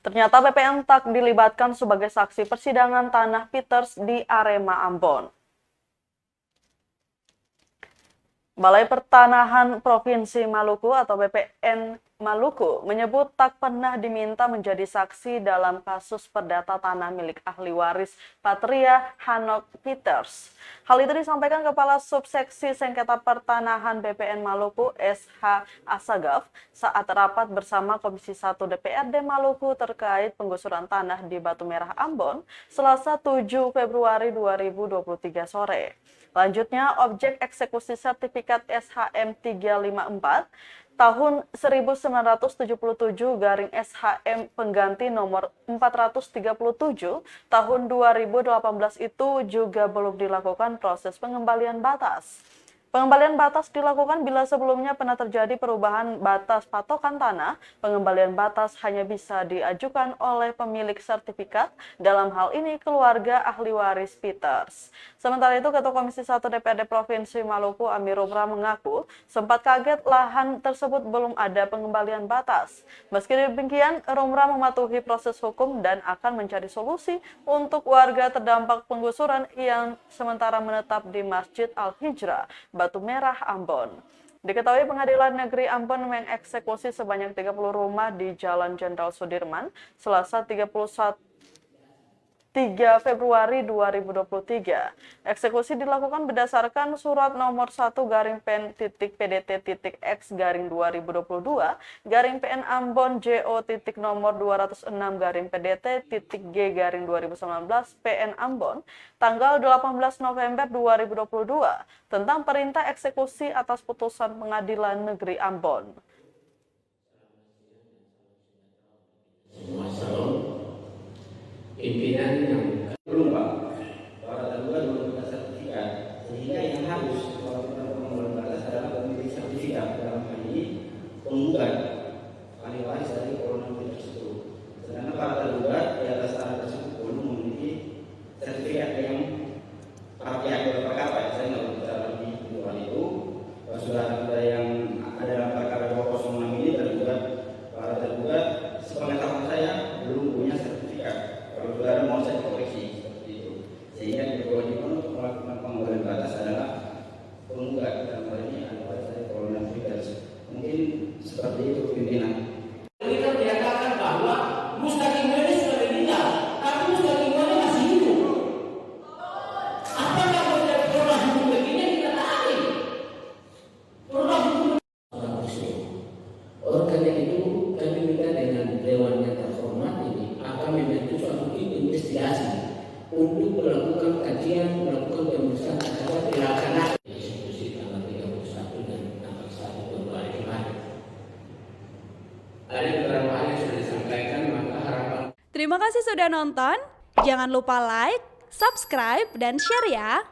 Ternyata BPN tak dilibatkan sebagai saksi persidangan tanah Peters di Arema Ambon. Balai Pertanahan Provinsi Maluku atau BPN Maluku menyebut tak pernah diminta menjadi saksi dalam kasus perdata tanah milik ahli waris Patria Hanok Peters. Hal itu disampaikan Kepala Subseksi Sengketa Pertanahan BPN Maluku SH Asagaf saat rapat bersama Komisi 1 DPRD Maluku terkait penggusuran tanah di Batu Merah Ambon Selasa 7 Februari 2023 sore. Selanjutnya, objek eksekusi sertifikat SHM 354 tahun 1977-SHM pengganti nomor 437 tahun 2018 itu juga belum dilakukan proses pengembalian batas. Pengembalian batas dilakukan bila sebelumnya pernah terjadi perubahan batas patokan tanah. Pengembalian batas hanya bisa diajukan oleh pemilik sertifikat, dalam hal ini keluarga ahli waris Peters. Sementara itu, Ketua Komisi 1 DPRD Provinsi Maluku, Amir Romra mengaku sempat kaget lahan tersebut belum ada pengembalian batas. Meski demikian, Romra mematuhi proses hukum dan akan mencari solusi untuk warga terdampak penggusuran yang sementara menetap di Masjid Al-Hijrah, Batu Merah, Ambon. Diketahui Pengadilan Negeri Ambon mengeksekusi sebanyak 30 rumah di Jalan Jenderal Sudirman Selasa 3 Februari 2023. Eksekusi dilakukan berdasarkan surat nomor 1-PN.X/2022 PN Ambon JO nomor 206-PDT.G/2019 PN Ambon tanggal 18 November 2022 tentang perintah eksekusi atas putusan Pengadilan Negeri Ambon. Pimpinan yang belum Pak, para terduga belum punya sertifikat, sehingga yang harus melakukan pengembalian batas adalah pemilik sertifikat, dalam hal ini penggugat ahli waris dari orang tersebut. Sedangkan para terduga di atas tanah tersebut belum memiliki sertifikat yang para pihak berperkara. Saya nggak bicara lebih di luar itu. Sudah ada yang ada dalam perkara 206 ini para terduga sepengetahuan saya belum punya sertifikat. Kalau saudara mau saya koreksi seperti itu, sehingga yang berkewajiban untuk melakukan pengembalian batas adalah penggugat, dalam hal ini adalah saya Kolonel Peters. Mungkin seperti itu pimpinan. Kita menyatakan bahwa Mustaqimnya sudah meninggal, tapi Mustaqimnya masih hidup. Apakah produk hukum begini kita taati? Produk hukum oleh karena itu kami minta dengan Dewan yang terhormat ini akan membentuk suatu tim investigasi untuk melakukan kajian, melakukan pemeriksaan terhadap pelaksanaan eksekusi tanggal 31 dan tanggal 1 Februari kemarin. Ada beberapa hal yang sudah disampaikan, maka harapan. Terima kasih sudah nonton. Jangan lupa like, subscribe, dan share ya.